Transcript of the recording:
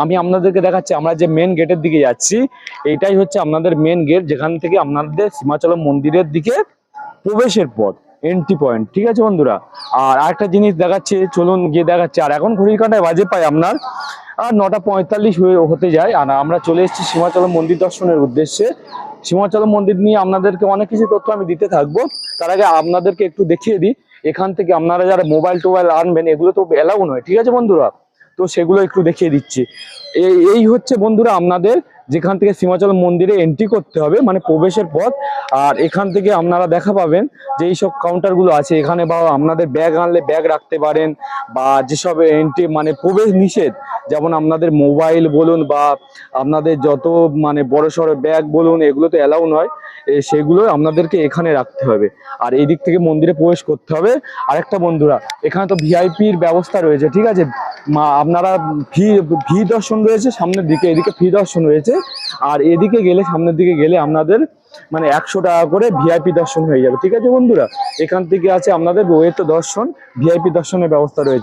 আমি আপনাদেরকে দেখাচ্ছি, আমরা যে মেন গেটের দিকে যাচ্ছি, এইটাই হচ্ছে আপনাদের মেন গেট, যেখান থেকে আপনাদের সীমাচলম মন্দিরের দিকে প্রবেশের পথ, এন্ট্রি পয়েন্ট। ঠিক আছে বন্ধুরা, আর আরেকটা জিনিস দেখাচ্ছি, চলুন গিয়ে দেখাচ্ছি। আর এখন ঘড়ির কাঁটায় বাজে পাই আপনার 9:45 হতে যায়, আর আমরা চলে এসেছি সীমাচলম মন্দির দর্শনের উদ্দেশ্যে। সীমাচলম মন্দির নিয়ে আপনাদেরকে অনেক কিছু তথ্য আমি দিতে থাকবো। তার আগে আপনাদেরকে একটু দেখিয়ে দিই, এখান থেকে আপনারা যারা মোবাইল টোবাইল আনবেন, এগুলো তো এলাও নয়। ঠিক আছে বন্ধুরা, তো সেগুলো একটু দেখিয়ে দিচ্ছি। এই হচ্ছে বন্ধুরা আপনাদের যেখান থেকে সীমাচলম মন্দিরে এন্ট্রি করতে হবে, মানে প্রবেশের পথ। আর এখান থেকে আপনারা দেখা পাবেন যে এইসব কাউন্টারগুলো আছে এখানে, বা আপনাদের ব্যাগ আনলে ব্যাগ রাখতে পারেন, বা যেসব এন্ট্রি মানে প্রবেশ নিষেধ, যেমন আপনাদের মোবাইল বলুন বা আপনাদের যত মানে বড় সড়ো ব্যাগ বলুন, এগুলো তো অ্যালাউ নয়, সেগুলো আপনাদেরকে এখানে রাখতে হবে। আর এই দিক থেকে মন্দিরে প্রবেশ করতে হবে। আরেকটা বন্ধুরা, এখানে তো ভিআইপির ব্যবস্থা রয়েছে। ঠিক আছে, আপনারা ফি দর্শন রয়েছে সামনের দিকে, এদিকে ফি দর্শন রয়েছে। আর এদিকে গেলে, সামনের দিকে গেলে আপনাদের মানে 100 টাকা করে ভিআইপি দর্শন হয়ে যাবে। ঠিক আছে বন্ধুরা, এখান থেকে আছে আপনাদের ওয়েতে দর্শন, ভিআইপি দর্শনের ব্যবস্থা রয়েছে।